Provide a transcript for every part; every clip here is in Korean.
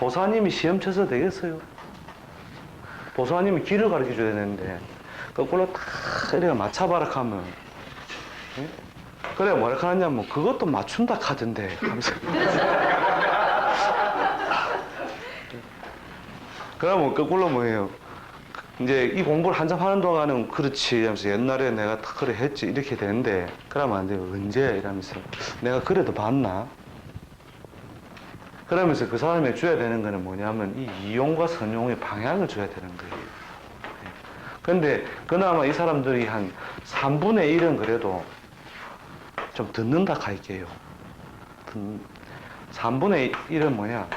보사님이 시험 쳐서 되겠어요? 보사님이 길을 가르쳐 줘야 되는데 거꾸로 탁 이렇게 맞춰봐라 하면 예? 그래 뭐라 하냐면 그것도 맞춘다 카던데 하면서 그러면 거꾸로 뭐예요? 이제 이 공부를 한참 하는 동안은 그렇지 하면서 옛날에 내가 딱 그래 했지 이렇게 되는데 그러면 안 돼요. 언제? 이러면서 내가 그래도 봤나? 그러면서 그 사람이 줘야 되는 거는 뭐냐면 이 이용과 선용의 방향을 줘야 되는 거예요. 근데 그나마 이 사람들이 한 3분의 1은 그래도 좀 듣는다 할게요. 3분의 1은 뭐냐?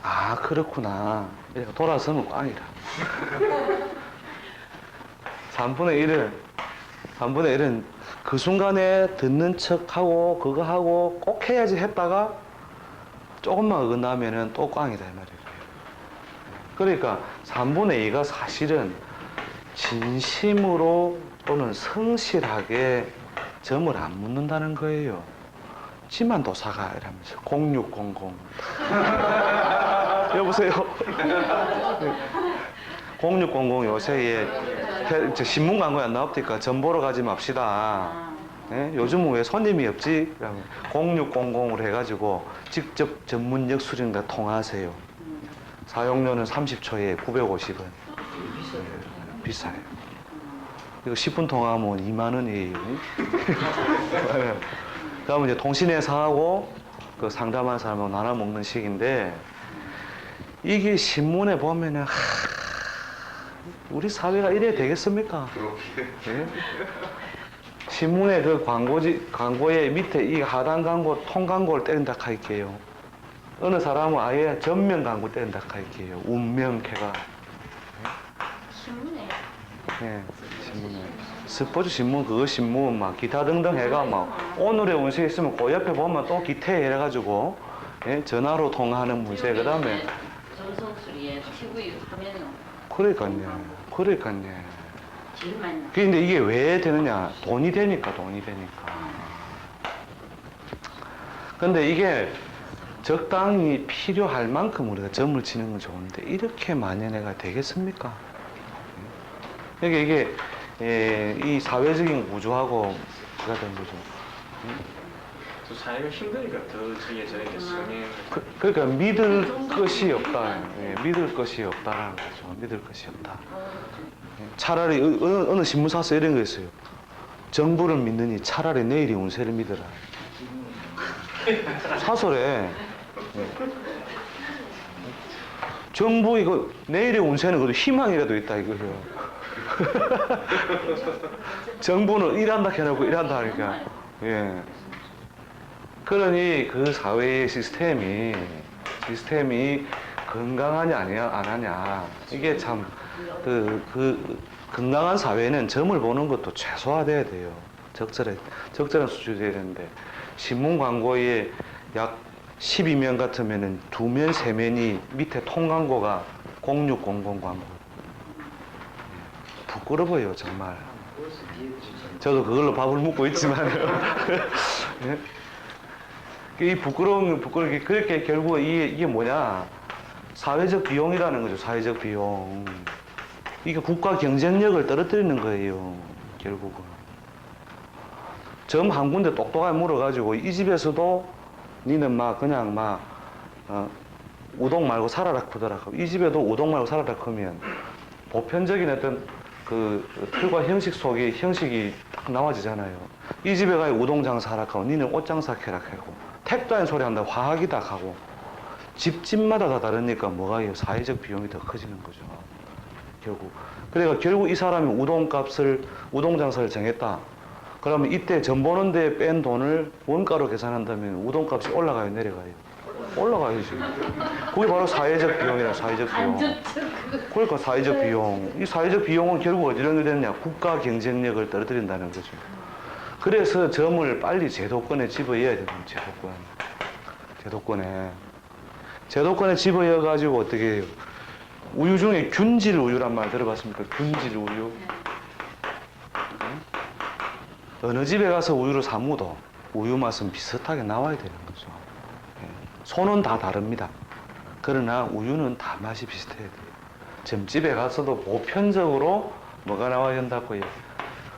아 그렇구나. 이렇게 돌아서면 꽝이라. 3분의 1은 그 순간에 듣는 척하고 그거 하고 꼭 해야지 했다가 조금만 어긋나면은 또 꽝이다 이 말이에요. 그러니까 3분의 2가 사실은 진심으로 또는 성실하게 점을 안 묻는다는 거예요. 지만 도사가 이러면서 0600 여보세요. 0600 요새 신문 광고에 안 나옵니까? 점 보러 가지 맙시다. 예? 요즘은 왜 손님이 없지? 0600으로 해가지고 직접 전문역 수령과 통화하세요. 사용료는 30초에 950원. 예, 비싸요. 이거 10분 통화하면 2만 원이에요. 그러면 이제 통신회사하고 그 상담하는 사람하고 나눠 먹는 식인데 이게 신문에 보면은 우리 사회가 이래야 되겠습니까? 예? 신문에 그 광고의 밑에 이 하단 광고, 통 광고를 때린다 할게요. 어느 사람은 아예 전면 광고 때린다 할게요. 운명캐가. 신문에? 예, 신문에. 스포츠 신문, 그거 신문, 막 기타 등등 해가 막 오늘의 운세 있으면 그 옆에 보면 또 기태 이래가지고 예? 전화로 통화하는 문제. 그 다음에. 정성수리에 TV 화면은. 그러니까요. 제일 많이 나. 근데 이게 왜 되느냐? 돈이 되니까. 근데 이게 적당히 필요할 만큼 우리가 점을 치는 건 좋은데 이렇게 만연해가 되겠습니까? 이게 이 사회적인 구조하고 그가 된 거죠. 또 삶이 힘드니까 더 저게 성행. 그러니까 믿을 것이 없다. 예, 믿을 것이 없다라는 거죠. 믿을 것이 없다. 차라리 어느 신문사에서 이런 거 있어요. 정부를 믿느니 차라리 내일이 운세를 믿어라. 사설에 정부 이거 내일의 운세는 그래도 희망이라도 있다 이거예요. 정부는 일한다 해놓고 일한다 하니까 예. 그러니 그 사회의 시스템이 건강하냐 안 하냐 이게 참 그 건강한 사회는 점을 보는 것도 최소화돼야 돼요. 적절한 수준이 돼야 되는데 신문 광고에 약 12면 같으면은 2면 3면이 밑에 통 광고가 0600 광고. 부끄러워요 정말. 저도 그걸로 밥을 먹고 있지만 이 부끄럽게 그렇게 결국 이게 뭐냐 사회적 비용이라는 거죠. 사회적 비용. 이게 국가 경쟁력을 떨어뜨리는 거예요. 결국은. 점 한 군데 똑똑하게 물어가지고 이 집에서도 니는 그냥 우동 말고 살아라 크더라. 이 집에도 우동 말고 살아라 크면 보편적인 어떤 그 틀과 형식 속에 형식이 딱 나와지잖아요. 이 집에 가야 우동 장사하라 하고 니는 옷 장사해라 하고 택도 아닌 소리 한다 화학이다 하고 집마다 다 다르니까 뭐가요? 사회적 비용이 더 커지는 거죠. 결국 이 사람이 우동 장사를 정했다. 그러면 이때 점 보는 데 뺀 돈을 원가로 계산한다면 우동값이 올라가요, 내려가요? 올라가야지. 그게 바로 사회적 비용이라 사회적 비용. 그러니까 사회적 비용. 이 사회적 비용은 결국 어디로 연결되느냐? 국가 경쟁력을 떨어뜨린다는 거죠. 그래서 점을 빨리 제도권에 집어넣어야 되는 제도권에 집어넣어가지고 어떻게 해요? 우유 중에 균질 우유란 말 들어봤습니까? 균질 우유. 어느 집에 가서 우유를 사 먹어도 우유 맛은 비슷하게 나와야 되는 거죠. 손은 다 다릅니다. 그러나 우유는 다 맛이 비슷해야 돼요. 점집에 가서도 보편적으로 뭐가 나와야 된다고요?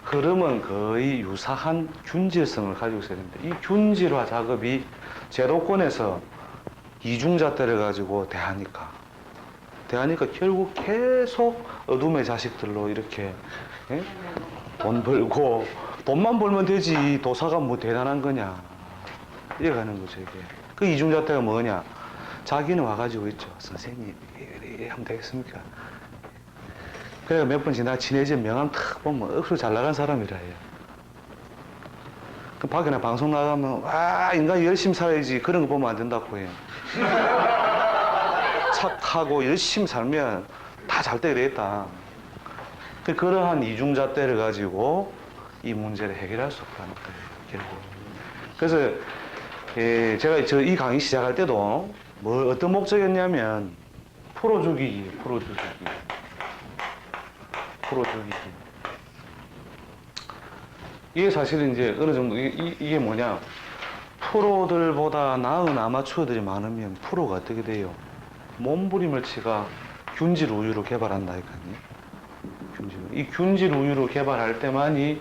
흐름은 거의 유사한 균질성을 가지고 있어야 됩니다. 이 균질화 작업이 제도권에서 이중잣대를 가지고 대하니까 결국 계속 어둠의 자식들로 이렇게 예? 돈 벌고 돈만 벌면 되지 도사가 뭐 대단한 거냐 이래가는 거죠 이게. 그 이중잣대가 뭐냐? 자기는 와가지고 있죠. 선생님 이래 하면 되겠습니까? 그래가 몇 번 지나 친해진 명함 탁 보면 억수로 잘 나간 사람이라 해요. 그 밖에 방송 나가면 와 인간이 열심히 살아야지 그런 거 보면 안 된다고 해요. 착하고 열심히 살면 다 잘 되게 되겠다. 그러한 이중잣대를 가지고 이 문제를 해결할 수 없다는 거예요. 결국. 그래서 제가 이 강의 시작할 때도 어떤 목적이었냐면 풀어주기. 이게 사실은 이제 어느 정도 이게 뭐냐? 프로들보다 나은 아마추어들이 많으면 프로가 어떻게 돼요? 몸부림을치가 균질 우유로 개발한다니까요. 이 균질 우유로 개발할 때만이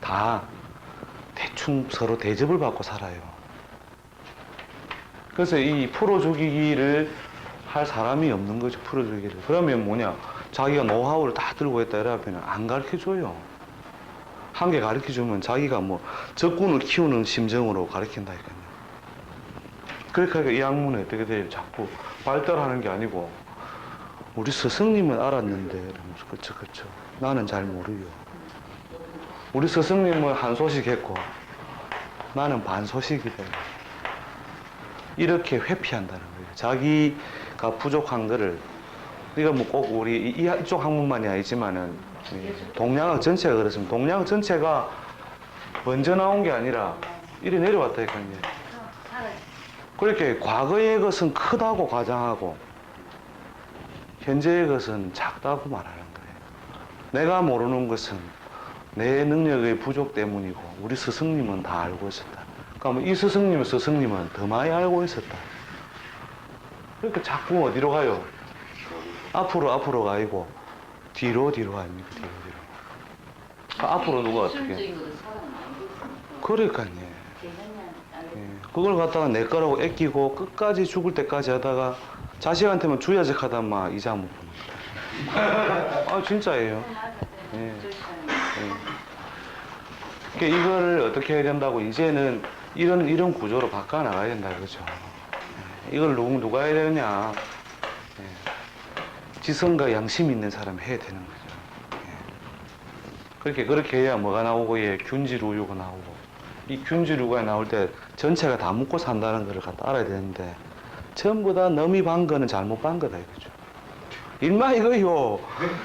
다 대충 서로 대접을 받고 살아요. 그래서 이 풀어주기를 할 사람이 없는 거죠. 풀어주기를. 그러면 뭐냐? 자기가 노하우를 다 들고 있다 이러면 안 가르쳐줘요. 한 개 가르쳐주면 자기가 뭐 적군을 키우는 심정으로 가르친다니까요. 그러니까 이 학문은 어떻게 돼요? 자꾸 발달하는 게 아니고 우리 스승님은 알았는데 이러면서 그쵸 나는 잘 모르요. 우리 스승님은 한 소식 했고 나는 반 소식이다. 이렇게 회피한다는 거예요. 자기가 부족한 거를 이거 뭐 꼭 우리 이쪽 학문만이 아니지만은 동양학 전체가 그렇습니다. 동양학 전체가 먼저 나온 게 아니라 이리 내려왔다니까요. 그렇게 과거의 것은 크다고 과장하고 현재의 것은 작다고 말하는 거예요. 내가 모르는 것은 내 능력의 부족 때문이고 우리 스승님은 다 알고 있었다. 그러니까 이 스승님은 더 많이 알고 있었다. 그러니까 자꾸 어디로 가요? 앞으로 가고 뒤로 아닙니까? 뒤로. 앞으로 누가 어떻게? 그러니까요. 그걸 갖다가 내 거라고 애끼고 끝까지 죽을 때까지 하다가 자식한테만 주야적 하다 막 이자 못 보는 거야. 아 진짜예요. 예. 그러니까 이거를 어떻게 해야 된다고 이제는 이런 구조로 바꿔 나가야 된다 그죠. 이걸 누가 해야 되느냐. 지성과 양심 있는 사람이 해야 되는 거죠. 그렇게 해야 뭐가 나오고 균질 우유가 나오고 이 균질 우유가 나올 때 전체가 다 먹고 산다는 걸 갖다 알아야 되는데 전부 다 너미 반 거는 잘못 반 거다 이거죠. 일마 이거요.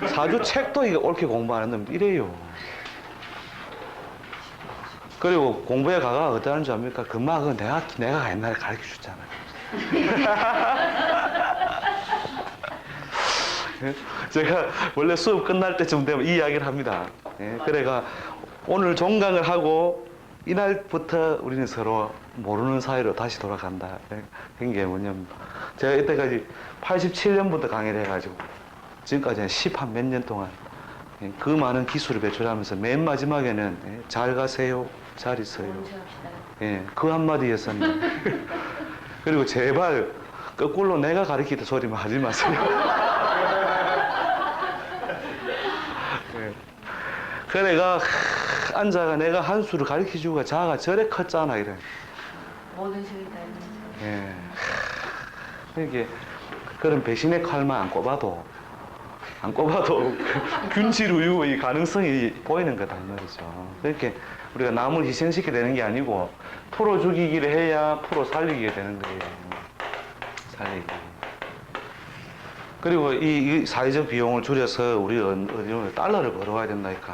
사주 책도 이거 옳게 공부 안 했는데 이래요. 그리고 공부에 가가 어떠한 줄 압니까? 그마 그거 내가 옛날에 가르쳐 줬잖아요. 제가 원래 수업 끝날 때쯤 되면 이 이야기를 합니다. 그래가 오늘 종강을 하고 이날부터 우리는 서로 모르는 사이로 다시 돌아간다. 그런 게 뭐냐면 제가 이때까지 87년부터 강의를 해가지고 지금까지 한 몇 년 동안 그 많은 기술을 배출하면서 맨 마지막에는 잘 가세요, 잘 있어요. 그 한마디였습니다. 그리고 제발 거꾸로 내가 가르치던 소리만 하지 마세요. 그래가 앉아가 내가 한 수를 가르쳐주고 자가 저래 컸잖아 이래. 모든 식이 다 있는 이렇게 그런 배신의 칼만 안 꼽아도 균질 우유의 가능성이 보이는 거다 이 말이죠. 그렇게 우리가 남을 희생시키게 되는 게 아니고 풀어 죽이기를 해야 풀어 살리게 되는 거예요. 살리기. 그리고 이 사회적 비용을 줄여서 우리 달러를 벌어와야 된다니까.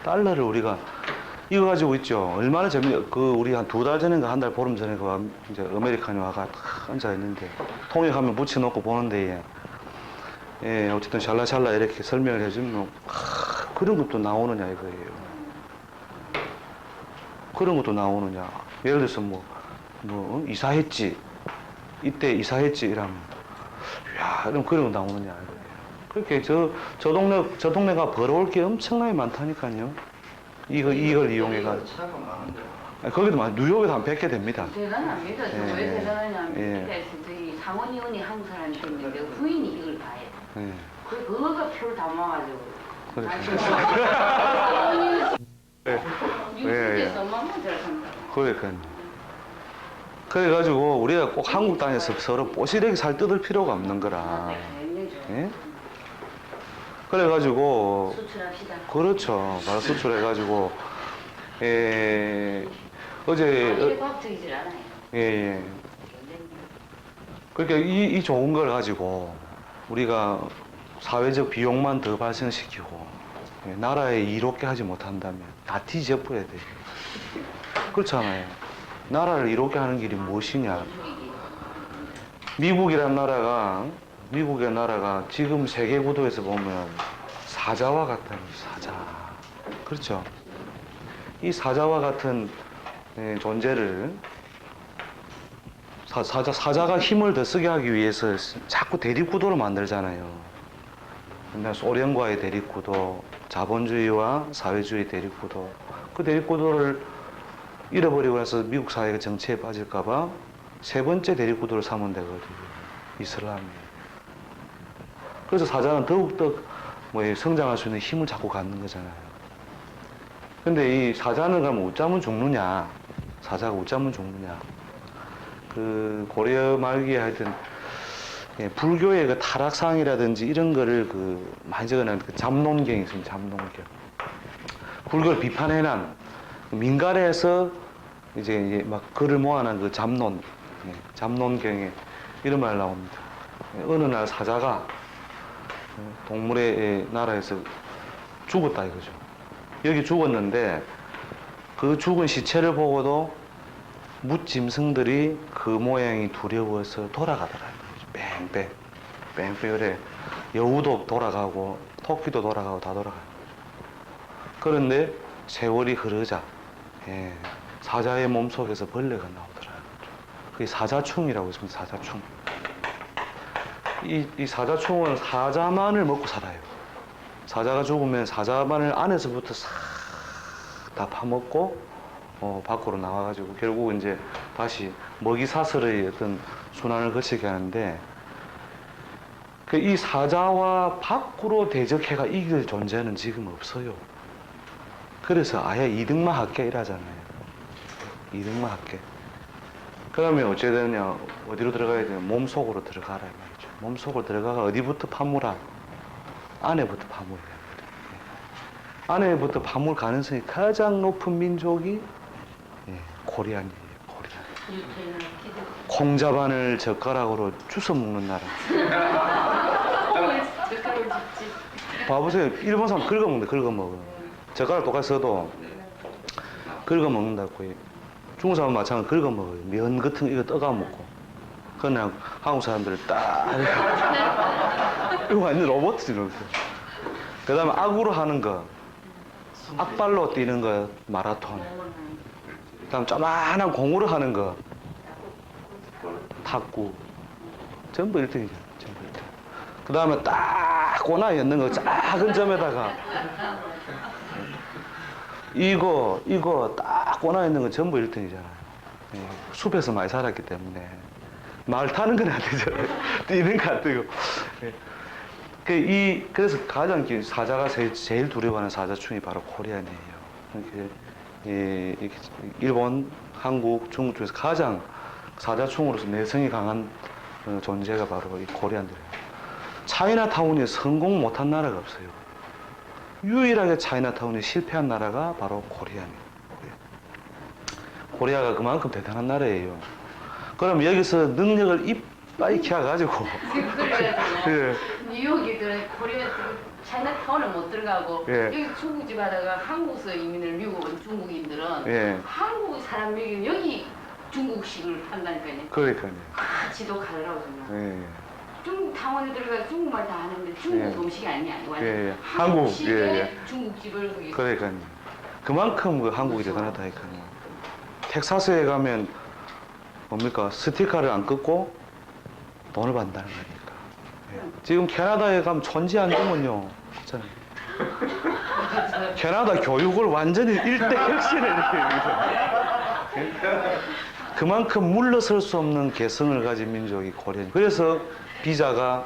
달러를 우리가 이거 가지고 있죠. 얼마나 우리 한 2달 전인가 한 달 보름 전에 이제 아메리칸이 와가 앉아 있는데 통역하면 붙여놓고 보는데 어쨌든 샬라샬라 이렇게 설명을 해주면 그런 것도 나오느냐 이거예요. 그런 것도 나오느냐. 예를 들어서 이사했지. 이때 이사했지 이러면 야 그럼 그런 거 나오느냐 그렇게 저 동네가 벌어올 게 엄청나게 많다니까요. 이걸 이용해가지고 차가 많은데. 거기도 뉴욕에도 한 100개 됩니다. 대단합니다. 저 예. 왜 대단하냐면 예. 밑에서 저희 상원의원이 한국 사람이 있는데 부인이 이걸 다 해요. 예. 그거가 표를 다 모아가지고. 그래. 뉴스에서 얼마나 잘한다. 그러니까요. 그래가지고 우리가 꼭 한국 땅에서 서로 뽀시래기 살 뜯을 필요가 없는 거라. 예? 그래가지고 수출합시다. 그렇죠. 바로 수출해가지고 어제 이게 과학적이질 않아요. 예. 그러니까 이 좋은 걸 가지고 우리가 사회적 비용만 더 발생시키고 나라에 이롭게 하지 못한다면 다 뒤집어야 돼요. 그렇잖아요. 나라를 이롭게 하는 길이 무엇이냐? 미국이란 나라가 지금 세계 구도에서 보면 사자와 같다는 사자. 그렇죠? 이 사자와 같은 존재를 사자가 힘을 더 쓰게 하기 위해서 자꾸 대립구도를 만들잖아요. 옛날 소련과의 대립구도, 자본주의와 사회주의 대립구도. 그 대립구도를 잃어버리고 나서 미국 사회가 정치에 빠질까봐 세 번째 대립구도를 삼으면 되거든요. 이슬람이. 그래서 사자는 더욱더 성장할 수 있는 힘을 자꾸 갖는 거잖아요. 근데 이 사자는 그러면 웃자면 죽느냐? 사자가 웃자면 죽느냐? 그 고려 말기에 하여튼 불교의 그 타락상이라든지 이런 거를 많이 적어놓은 그 잠론경이 있습니다. 잠론경. 불교를 비판해난 민간에서 이제 막 글을 모아놓은 그 잠론, 잠론경에 이런 말 나옵니다. 어느 날 사자가 동물의 나라에서 죽었다 이거죠. 여기 죽었는데 그 죽은 시체를 보고도 뭇짐승들이 그 모양이 두려워서 돌아가더라고요. 뺑뺑 그래. 여우도 돌아가고 토끼도 돌아가고 다 돌아가요. 그런데 세월이 흐르자 사자의 몸속에서 벌레가 나오더라고요. 그게 사자충이라고 있습니다. 사자충. 이 사자충은 사자만을 먹고 살아요. 사자가 죽으면 사자만을 안에서부터 싹 다 파먹고 밖으로 나와가지고 결국 이제 다시 먹이 사슬의 어떤 순환을 거치게 하는데 이 사자와 밖으로 대적해가 이길 존재는 지금 없어요. 그래서 아예 이등만 할게 이러잖아요. 이등만 할게. 그러면 어찌 되느냐? 어디로 들어가야 되냐? 몸속으로 들어가라 이 말이죠. 몸속으로 들어가가 어디부터 파물아? 안에부터 파물해야 돼요. 안에부터 파물 가능성이 가장 높은 민족이 코리안이에요. 코리안. 콩자반을 젓가락으로 주워 먹는 나라. 봐보세요. 일본 사람 긁어 먹는데 긁어 먹어. 젓가락 똑같이 써도 긁어 먹는다고. 중국 사람 마찬가지로 긁어 먹어요. 면 같은 거 이거 떠가 먹고. 그냥 한국 사람들 딱 이거 완전 로봇이지. 그 다음에 악으로 하는 거, 악발로 뛰는 거 마라톤. 그 다음 조만한 공으로 하는 거 탁구. 전부 1등이죠. 전부 1등. 그 다음에 딱 꼬나 있는 거 작은 점에다가 이거 딱 꼬나 있는 거 전부 1등이잖아요. 숲에서 많이 살았기 때문에 말 타는 건 안 되잖아요. 뛰는 거 안 되고. 그래서 가장 사자가 제일 두려워하는 사자충이 바로 코리안이에요. 일본, 한국, 중국 중에서 가장 사자충으로서 내성이 강한 존재가 바로 이 코리안들이에요. 차이나타운이 성공 못한 나라가 없어요. 유일하게 차이나타운이 실패한 나라가 바로 코리안이에요. 코리아가 그만큼 대단한 나라예요. 그럼 여기서 능력을 이빠이 키워가지고 예. 뉴욕이들은 코리아 차이나타운을 못 들어가고 예. 여기 중국집 하다가 한국에서 이민을 미국 온 중국인들은 예. 한국 사람 먹이면 여기 중국식을 한다니까요. 그러니까요. 같이도 가더라고 정말. 예. 중국 타운에 들어가 중국말 다 하는데 중국 예. 음식이 아니야. 완전 예, 예. 한국, 한국식의 예, 예. 중국집을 거기 그러니까요. 그만큼 한국이 대단하다니까요. 텍사스에 가면 뭡니까? 스티커를 안 끊고 돈을 받는다는 거니까. 예. 지금 캐나다에 가면 천지 안중은요. 그렇잖아요. 캐나다 교육을 완전히 일대혁신에 이렇게 예? 그만큼 물러설 수 없는 개성을 가진 민족이 코리안. 그래서 비자가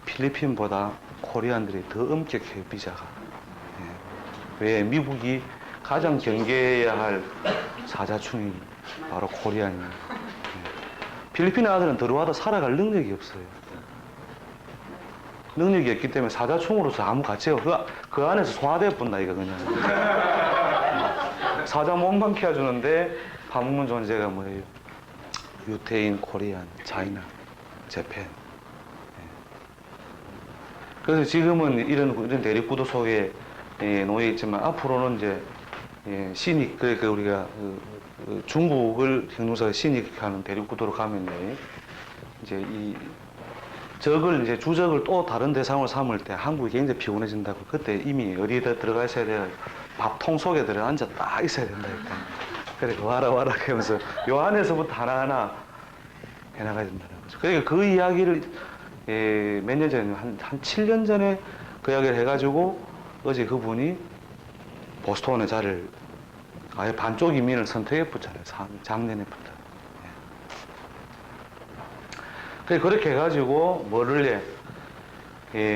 필리핀보다 코리안들이 더 엄격해요. 비자가. 예. 왜 미국이 가장 경계해야 할 사자충이 바로 코리안이에요. 예. 필리핀 아들은 들어와도 살아갈 능력이 없어요. 능력이 없기 때문에 사자충으로서 아무 가치가 없어. 그 안에서 소화돼 뿐다 이거 그냥. 사자 몸만 키워주는데 파묻는 존재가 뭐예요? 유태인, 코리안, 차이나, 재팬. 예. 그래서 지금은 이런 대립구도 속에 놓여 있지만 앞으로는 이제 신익, 그러니까 우리가 중국을 형용사로 신익하는 대립구도로 가면 이제 이 적을 이제 주적을 또 다른 대상으로 삼을 때 한국이 굉장히 피곤해진다고. 그때 이미 어디에 들어가 있어야 돼요? 밥통 속에 들어 앉아 딱 있어야 된다니까. 그래 와라 하면서 요 안에서부터 하나하나 해나가야 된다는 거죠. 그러니까 그 이야기를 몇 년 전에 한 7년 전에 그 이야기를 해가지고 어제 그분이 보스턴에 자리를 아예 반쪽 이민을 선택해 붙잖아요. 작년에부터. 그렇게 해가지고 뭐를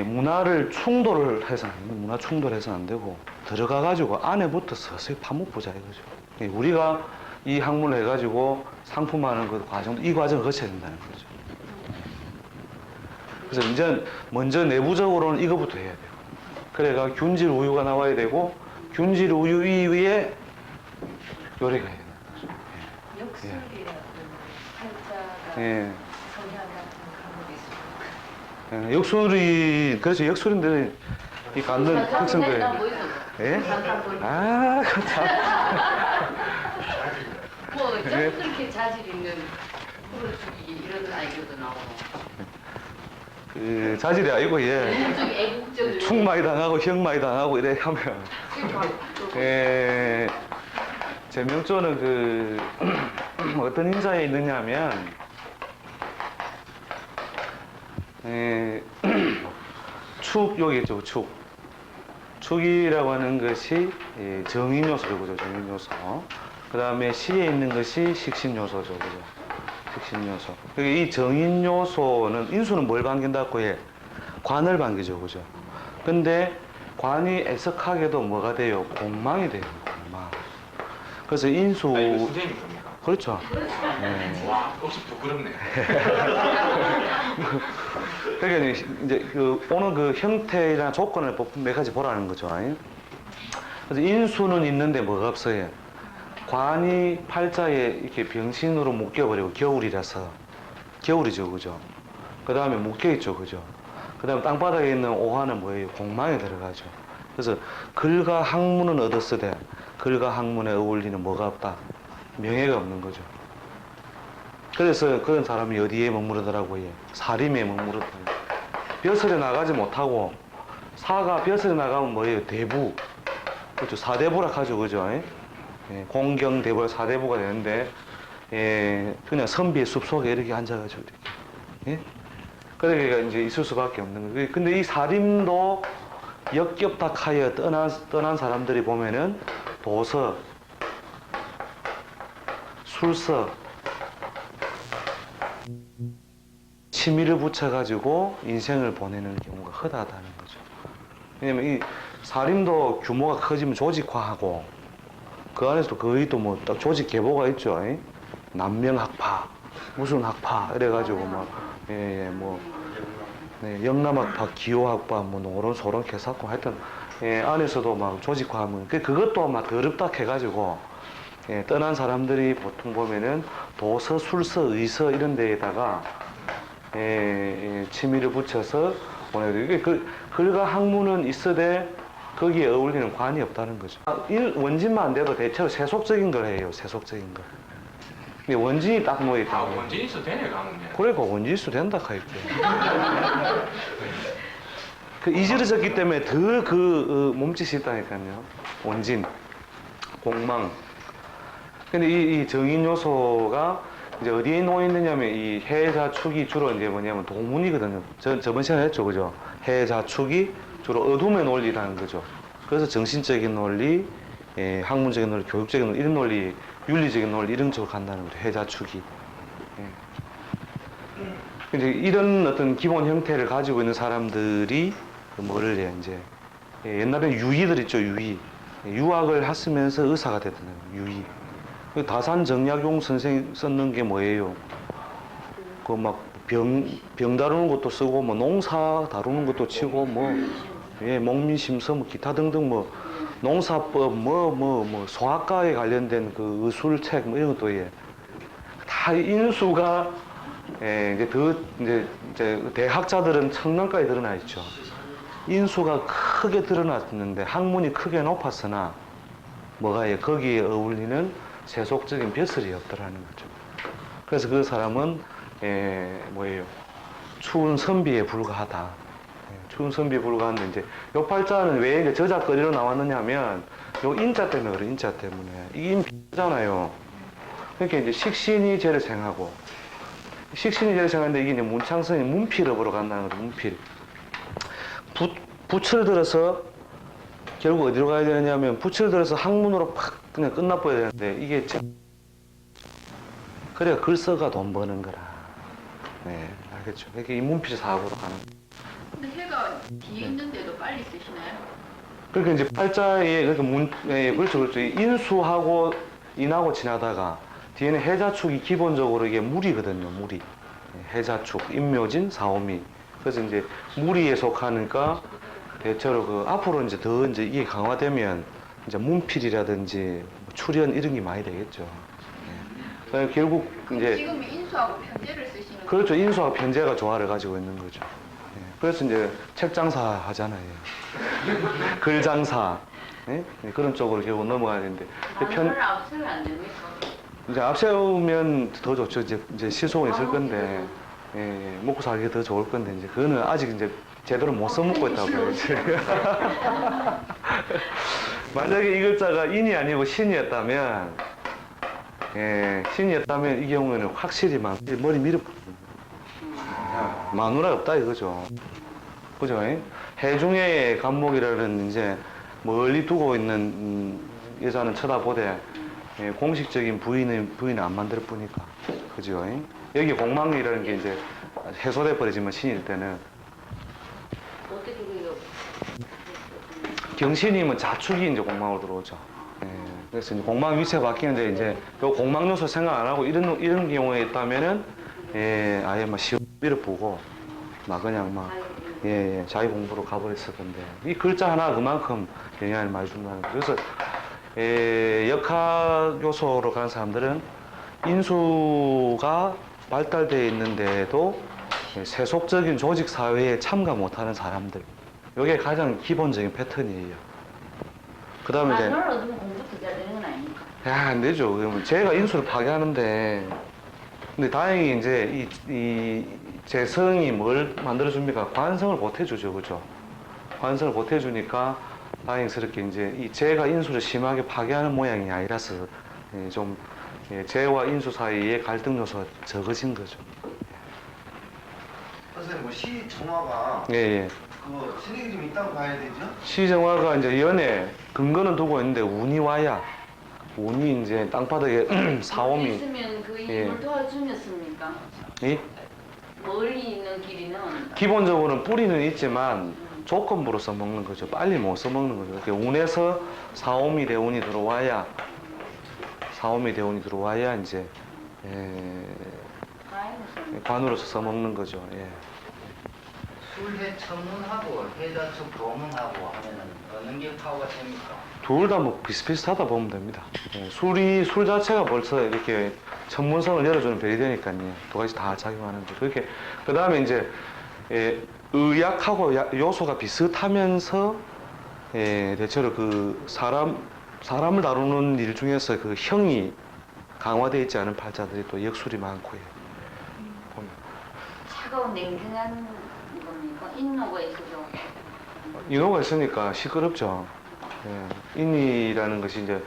문화를 충돌을 해서 문화 충돌해서는 안 되고 들어가가지고 안에부터 서서히 파묻보자 이거죠. 우리가 이 학문을 해가지고 상품화하는 그 과정, 이 과정을 거쳐야 된다는 거죠. 그래서 이제 먼저 내부적으로는 이거부터 해야 돼요. 그래가 균질 우유가 나와야 되고 균질 우유 위에 요리가 해야 되는 거죠. 역술이라고 팔자가 예. 성향 같은 그런 게 있어요. 역술이 그렇죠. 역술인데 이 갖는 특성들. 예? 아, 참. 뭐 그렇게 자질 있는 프로주기 이런 아이디어도 나오고. 그 자질이 아니고 애국적인 충 많이 당하고 형 많이 당하고 이래 하면 제 명조는 그 어떤 인자에 있느냐면 축 여기 있죠. 축이라고 하는 것이 정인 요소죠, 그죠? 정인 요소. 그 다음에 시에 있는 것이 식신 요소죠, 그죠? 식신 요소. 이 정인 요소는 인수는 뭘 반긴다고 해? 관을 반기죠, 그죠? 근데 관이 애석하게도 뭐가 돼요? 공망이 돼요, 공망. 그래서 인수. 아, 이거 선생님 겁니까? 그렇죠. 와, 혹시 부끄럽네. 그러니까 이제 그 오는 그 형태나 조건을 몇 가지 보라는 거죠. 그래서 인수는 있는데 뭐가 없어요? 관이 팔자에 이렇게 병신으로 묶여버리고 겨울이라서 겨울이죠, 그죠? 그 다음에 묶여있죠, 그죠? 그 다음에 땅바닥에 있는 오화는 뭐예요? 공망에 들어가죠. 그래서 글과 학문은 얻었으되 글과 학문에 어울리는 뭐가 없다? 명예가 없는 거죠. 그래서 그런 사람이 어디에 머무르더라고요? 사림에 머무르더라고요. 벼슬에 나가지 못하고 사가 벼슬에 나가면 뭐예요? 대부. 그렇죠. 사대부라 하죠, 그죠? 공경, 대부, 사대부가 되는데 그냥 선비의 숲속에 이렇게 앉아가지고 이렇게. 그러니까 이제 있을 수밖에 없는 거예요. 근데 이 사림도 역겹다하여 떠난 사람들이 보면은 도서, 술서, 취미를 붙여가지고 인생을 보내는 경우가 허다하다는 거죠. 왜냐면 이 사림도 규모가 커지면 조직화하고 그 안에서도 거의 또 뭐 딱 조직 계보가 있죠. 남명학파, 무슨 학파 이래가지고 뭐 영남학파, 기호학파, 뭐 노론소론 개사고 하여튼 안에서도 막 조직화하면 그것도 막 더럽다 해가지고 떠난 사람들이 보통 보면은 도서, 술서, 의서 이런 데에다가 취미를 붙여서 보내요. 글과 학문은 있어도 거기에 어울리는 관이 없다는 거죠. 원진만 안 돼도 대체로 세속적인 걸 해요. 세속적인 걸. 근데 원진이 딱 놓여있다. 원진이 있어 되네, 가면. 그러니까 원진수 된다 카이게. 그 이지러졌기 때문에 더 그 몸짓이 있다니까요. 원진, 공망. 근데 이 정인 요소가 이제 어디에 놓여 있느냐면 이 해자축이 주로 이제 뭐냐면 도문이거든요. 저번 시간에 했죠, 그죠? 해자축이 주로 어둠의 논리라는 거죠. 그래서 정신적인 논리, 학문적인 논리, 교육적인 논리, 이런 논리, 윤리적인 논리 이런 쪽으로 간다는 거죠. 해자축이. 이제 이런 어떤 기본 형태를 가지고 있는 사람들이 뭐를 해요, 이제 옛날에 유의들 있죠, 유의. 유학을 했으면서 의사가 됐다는 거예요, 유의. 그 다산정약용 선생이 썼는 게 뭐예요? 그 막 병 다루는 것도 쓰고, 뭐 농사 다루는 것도 치고, 뭐, 목민심서, 뭐 기타 등등 뭐, 농사법, 소아과에 관련된 그 의술책, 뭐 이런 것도 다 인수가, 이제 대학자들은 청량가에 드러나 있죠. 인수가 크게 드러났는데 학문이 크게 높았으나, 거기에 어울리는 세속적인 벼슬이 없더라는 거죠. 그래서 그 사람은 추운 선비에 불과하다. 추운 선비에 불과한데 이제 요 팔자는 왜 이제 저작거리로 나왔느냐 하면 요 인자 때문에 그래, 인자 때문에. 이게 인자잖아요. 그러니까 이제 식신이 죄를 생하고 식신이 죄를 생하는데 이게 이제 문창선이 문필업으로 간다는 거죠, 문필. 붓을 들어서 결국 어디로 가야 되느냐면 붓을 들어서 학문으로 팍 그냥 끝나버려야 되는데 이게 그래야 글써가 돈 버는 거라. 네, 알겠죠. 이게 인문필 사고로 가는. 근데 해가 뒤에 있는데도 빨리 쓰시나요? 그러니까 이제 팔자에 그렇죠. 인수하고 인하고 지나다가 뒤에는 해자축이 기본적으로 이게 무리거든요, 무리. 해자축, 인묘진, 사오미. 그래서 이제 무리에 속하니까 대체로 그 앞으로 이제 더 이제 이게 강화되면 이제 문필이라든지 출연 이런 게 많이 되겠죠. 네. 결국 이제 지금 인수하고 편제를 쓰시는 거예요? 그렇죠. 인수와 편제가 조화를 가지고 있는 거죠. 네. 그래서 이제 책 장사 하잖아요. 글 장사. 네? 그런 쪽으로 결국 넘어가야 되는데. 단어를 앞서면 안 됩니까? 이제 앞세우면 더 좋죠. 이제 시속은 있을 건데, 먹고 살기 더 좋을 건데, 이제 그거는 아직 이제 제대로 못 써먹고 있다고 봐야지. 만약에 이 글자가 인이 아니고 신이었다면, 신이었다면 이 경우에는 확실히 머리 밀어붙는 마누라 없다 이거죠. 그죠? 해중의 간목이라는 이제 멀리 두고 있는 여자는 쳐다보되 공식적인 부인을 안 만들 뿐이니까. 그죠? 여기 공망이라는 게 이제 해소돼 버리지만 신일 때는 어떻게 그래요? 경신이면 자축이 이제 공망으로 들어오죠. 그래서 이제 공망 위치가 바뀌는데 이제 요 공망 요소 생각 안 하고 이런 경우에 있다면은 아예 막 시험 밀어보고 막 그냥 막 자기 공부로 가버렸을 건데 이 글자 하나 그만큼 영향을 많이 준다는 거죠. 그래서 역학 요소로 가는 사람들은 인수가 발달되어 있는데도 세속적인 조직 사회에 참가 못하는 사람들. 이게 가장 기본적인 패턴이에요. 그 다음에 이제 단어를 얻으면 공부도 잘 되는 건 아닙니까? 안 되죠. 그러면 제가 인수를 파괴하는데 근데 다행히 이제 이 재성이 뭘 만들어줍니까? 관성을 보태주죠, 그죠? 관성을 보태주니까 다행스럽게 이제 이 재가 인수를 심하게 파괴하는 모양이 아니라서 좀 재와 인수 사이에 갈등 요소가 적어진 거죠. 선생님, 뭐 시정화가 예. 그 실력이 좀 있다고 봐야 되죠? 시정화가 이제 연애 근거는 두고 있는데 운이 와야 운이 이제 땅바닥에 사옴이 있으면 그 힘을 도와주셨습니까? 이 멀리 있는 길이는 기본적으로는 뿌리는 있지만 조건부로 써먹는 거죠. 빨리 못 써먹는 거죠. 이렇게 운에서 사오미 대운이 들어와야 이제 관으로서 써먹는 거죠. 술해 천문하고 해자축 도문하고 하면은 어느 게 파워가 됩니까? 둘 다 뭐 비슷비슷하다 보면 됩니다. 술 자체가 벌써 이렇게 천문성을 열어주는 별이 되니까요. 두 가지 다 작용하는 거죠. 그렇게 그 다음에 이제 의학하고 요소가 비슷하면서 대체로 그 사람을 다루는 일 중에서 그 형이 강화되어 있지 않은 팔자들이 또 역술이 많고요. 보면 차가운 냉정한 겁니까? 인노가 있어서 인호가 있으니까 시끄럽죠. 인이라는 것이 이제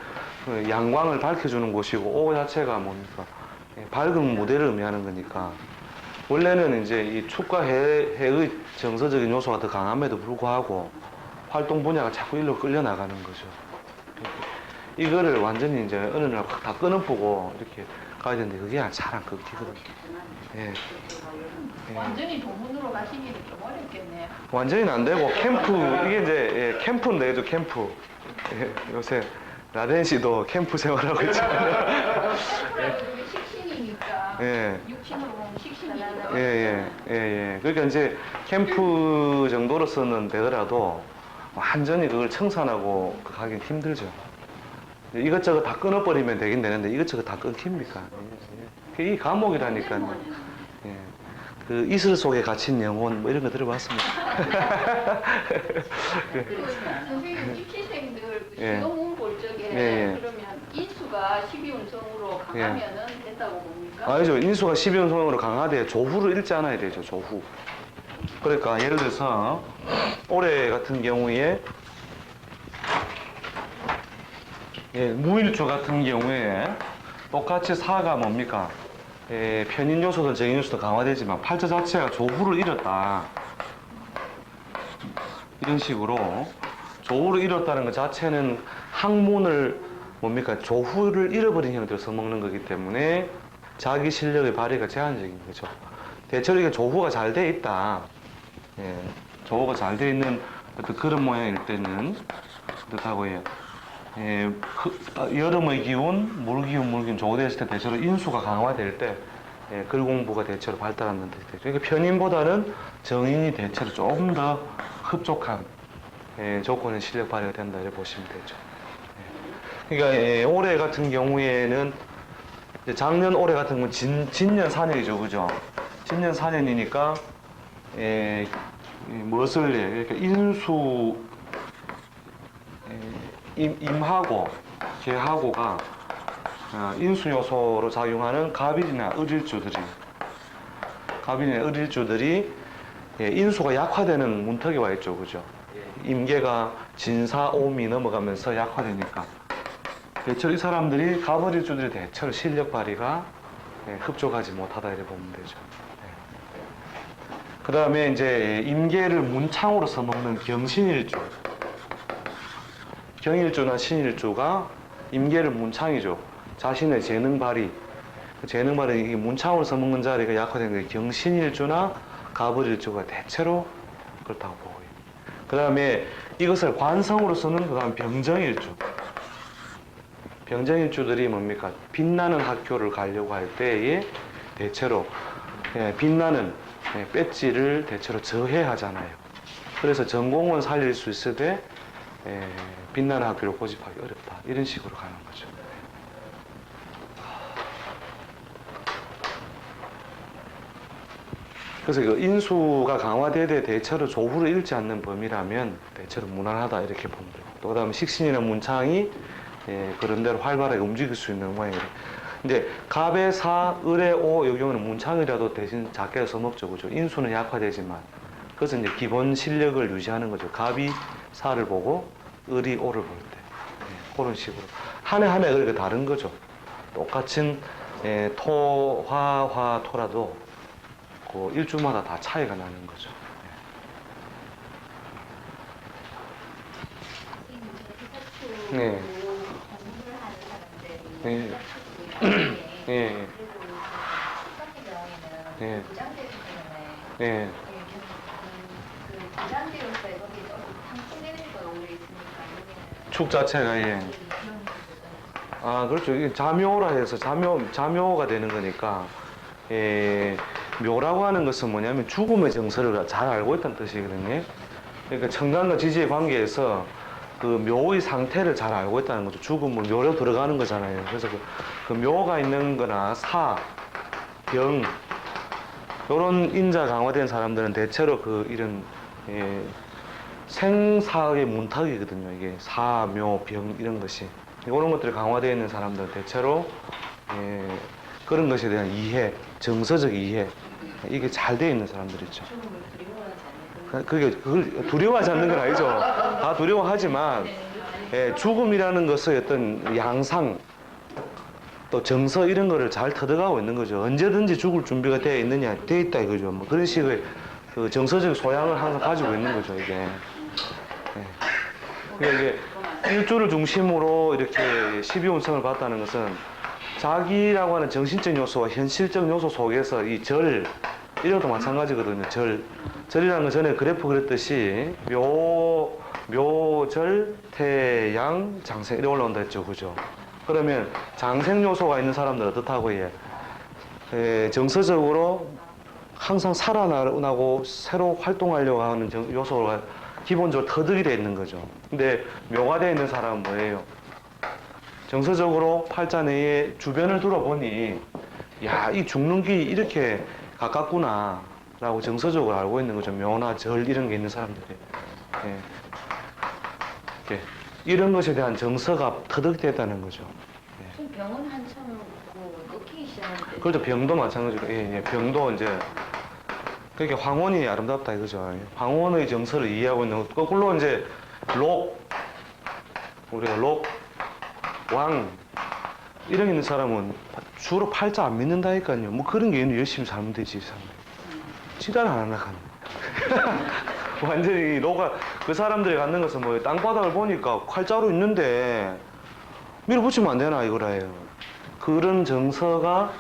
그 양광을 밝혀주는 곳이고 오 자체가 뭡니까? 밝은 무대를 의미하는 거니까. 원래는 이제 이 축과 해의 정서적인 요소가 더 강함에도 불구하고 활동 분야가 자꾸 일로 끌려 나가는 거죠. 이거를 완전히 이제 어느 날 확 다 끊어보고 이렇게 가야 되는데 그게 잘 안 끊기거든요. 예. 완전히 동문으로 가시기는 좀 어렵겠네요. 완전히는 안 되고 캠프 이게 이제 캠프인데 죠 캠프. 요새 라덴 씨도 캠프 생활하고 있잖아요. 캠프라도 식신이니까 예. 육신으로 보면 식신이니까. 예. 그러니까 이제 캠프 정도로서는 되더라도 완전히 그걸 청산하고 가긴 힘들죠. 이것저것 다 끊어버리면 되긴 되는데 이것저것 다 끊깁니까? 이 감옥이라니까요. 예. 그 이슬 속에 갇힌 영혼 뭐 이런 거 들어봤습니다. 선생님 입시생들 그 예. 시험문 볼 적에 예. 그러면 인수가 12운성으로 강하면은 된다고 봅니까? 아니죠. 인수가 12운성으로 강하되 조후를 읽지 않아야 되죠. 조후. 그러니까 예를 들어서 올해 같은 경우에 무일주 같은 경우에 똑같이 사가 뭡니까? 편인 요소도 정인 요소도 강화되지만 팔자 자체가 조후를 잃었다. 이런 식으로 조후를 잃었다는 것 자체는 학문을 뭡니까? 조후를 잃어버린 형태로 써먹는 거기 때문에 자기 실력의 발휘가 제한적인 거죠. 대체로 이게 조후가 잘 돼 있다. 조후가 잘 돼 있는 어떤 그런 모양일 때는 그렇다고 해요. 여름의 기운, 물기운 조후됐을 때 대체로 인수가 강화될 때 글 공부가 대체로 발달하는 뜻이 되죠. 그러니까 편인보다는 정인이 대체로 조금 더 흡족한 조건의 실력 발휘가 된다 이렇게 보시면 되죠. 그러니까 올해 같은 경우에는 작년 올해 같은 경우는 진년 4년이죠, 그죠? 진년 4년이니까 무엇을 그러니까 인수 임하고 계하고가 인수 요소로 작용하는 갑일이나 을일주들이 인수가 약화되는 문턱에 와 있죠, 그죠? 임계가 진사, 오미 넘어가면서 약화되니까 대체로 이 사람들이 갑을일주들이 대체로 실력 발휘가 흡족하지 못하다 이렇게 보면 되죠. 그 다음에 이제 임계를 문창으로 써먹는 경신일주, 경일주나 신일주가 임계를 문창이죠. 자신의 재능 발휘, 재능 발휘 이게 문창으로 써먹는 자리가 약화된 게 경신일주나 갑을일주가 대체로 그렇다고 보고요. 그 다음에 이것을 관성으로 쓰는 그다음 병정일주. 병정일주들이 뭡니까? 빛나는 학교를 가려고 할 때에 대체로 빛나는 배지를 대체로 저해하잖아요. 그래서 전공은 살릴 수 있을 때 빛나는 학교를 고집하기 어렵다. 이런 식으로 가는 거죠. 그래서 그 인수가 강화되되 대체로 조후를 잃지 않는 범위라면 대체로 무난하다 이렇게 보면 되고 또 그다음에 식신이나 문창이 그런 대로 활발하게 움직일 수 있는 모양이에요. 이제 갑의 사, 을의 오, 이 경우는 문창이라도 대신 작게 써먹죠, 그죠? 인수는 약화되지만 그래서 이제 기본 실력을 유지하는 거죠. 갑이 사를 보고 을이 오를 볼 때 그런 식으로 한 해 한 해 그렇게 다른 거죠. 똑같은 토, 화, 토라도 그 일주마다 다 차이가 나는 거죠. 네. 네. 예. 예. 예. 축 자체가 그렇죠. 이게 자묘라 해서 자묘가 되는 거니까 묘라고 하는 것은 뭐냐면 죽음의 정서를 잘 알고 있다는 뜻이거든요. 그러니까 청간과 지지의 관계에서 그 묘의 상태를 잘 알고 있다는 거죠. 죽음을 묘로 들어가는 거잖아요. 그래서 그 묘가 있는 거나 사, 병, 이런 인자 강화된 사람들은 대체로 이런 생사의 문턱이거든요. 이게 사, 묘, 병 이런 것이. 이런 것들이 강화되어 있는 사람들은 대체로 그런 것에 대한 이해, 정서적 이해, 이게 잘 되어 있는 사람들이죠. 그걸 두려워하지 않는 건 아니죠. 다 두려워하지만 죽음이라는 것의 어떤 양상, 또 정서 이런 거를 잘 터득하고 있는 거죠. 언제든지 죽을 준비가 되어 있느냐, 되어 있다 이거죠. 뭐 그런 식의 그 정서적 소양을 항상 가지고 있는 거죠, 이게. 예. 그러니까 이게 일주를 중심으로 이렇게 12운성을 봤다는 것은 자기라고 하는 정신적 요소와 현실적 요소 속에서 이 절, 이런 것도 마찬가지거든요. 절이라는 건 전에 그래프 그렸듯이 묘절, 태양, 장생 이렇게 올라온다 했죠. 그죠? 그러면 장생 요소가 있는 사람들은 어떻다고 정서적으로 항상 살아나고 새로 활동하려고 하는 요소가 기본적으로 터득이 되어 있는 거죠. 근데 묘가 되어 있는 사람은 뭐예요? 정서적으로 팔자 내에 주변을 둘러보니 야, 이 죽는 게 이렇게 가깝구나 라고 정서적으로 알고 있는 거죠. 묘나 절 이런 게 있는 사람들이. 예. 예. 이런 것에 대한 정서가 터득됐다는 거죠. 좀 병은 한참 꺾이기 시작하는데. 그렇죠. 병도 마찬가지로. 예, 병도 이제 그러니까 황혼이 아름답다 이거죠. 황혼의 정서를 이해하고 있는 거꾸로 이제 우리가 왕 이런 게 있는 사람은 주로 팔자 안 믿는다니까요. 뭐 그런 게 있는 열심히 살면 되지 사람들. 지랄 안 하나 가는. 완전히 로가 그 사람들이 갖는 것은 뭐 땅바닥을 보니까 칼자루 있는데 밀어붙이면 안 되나 이거라요. 그런 정서가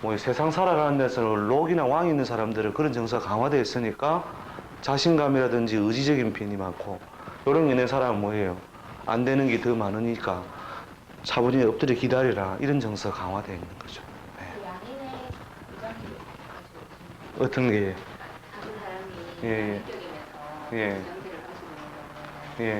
뭐 세상 살아가는 데서 록이나 왕이 있는 사람들은 그런 정서가 강화되어 있으니까 자신감이라든지 의지적인 편이 많고 이런 게 있는 사람은 뭐예요? 안 되는 게 더 많으니까 차분히 엎드려 기다리라 이런 정서가 강화되어 있는 거죠. 네. 그 양인의 부장님 어떤 게? 다른 사람이 예, 이쪽에서 예. 부장들을 가지고 있는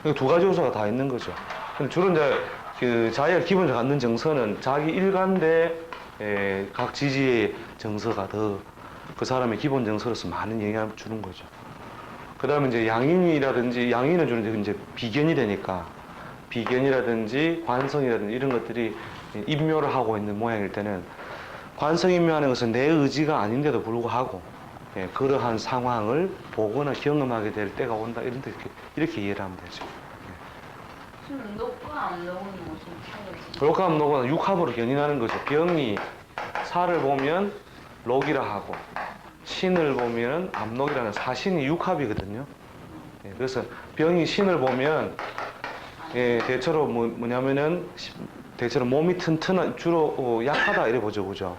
예. 두 가지 요소가 다 있는 거죠. 근데 주로 이제 그 자기가 기본적으로 갖는 정서는 자기 일관돼 각 지지의 정서가 더 그 사람의 기본 정서로서 많은 영향을 주는 거죠. 그 다음에 이제 양인은 주로 이제 비견이 되니까 비견이라든지 관성이라든지 이런 것들이 입묘를 하고 있는 모양일 때는 관성입묘하는 것은 내 의지가 아닌데도 불구하고 그러한 상황을 보거나 경험하게 될 때가 온다 이렇게 이해를 하면 되죠. 좀 녹과 안 녹은 무슨 차이지? 록하면 녹은 육합으로 견인하는 거죠. 병이 사를 보면 록이라 하고 신을 보면 암록이라는 사신이 육합이거든요. 그래서 병이 신을 보면 대체로 뭐냐면은 대체로 몸이 튼튼한 주로 약하다 이래 보죠, 그죠?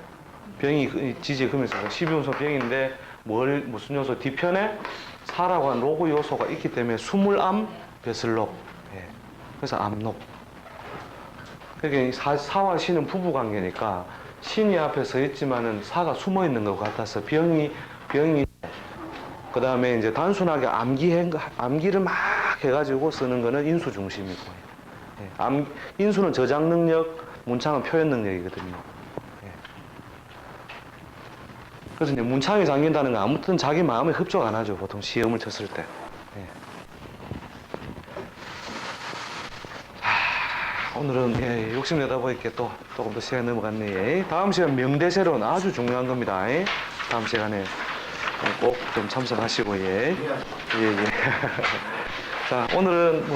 병이 지지에 금에서 12운성 병인데 무슨 요소 뒤편에 사라고 하는 로그 요소가 있기 때문에 수물암 벼슬록. 그래서 암록. 그러니까 사와 신은 부부 관계니까 신이 앞에 서 있지만은 사가 숨어 있는 것 같아서 병이 그 다음에 이제 단순하게 암기를 막 해가지고 쓰는 거는 인수 중심이고 인수는 저장 능력, 문창은 표현 능력이거든요. 그래서 이제 문창이 잠긴다는 건 아무튼 자기 마음에 흡족 안 하죠. 보통 시험을 쳤을 때. 오늘은 욕심내다 보니까 또 조금 더 시간이 넘어갔네. 다음 시간 명대세론 아주 중요한 겁니다. 다음 시간에 꼭 좀 참석하시고 자, 오늘은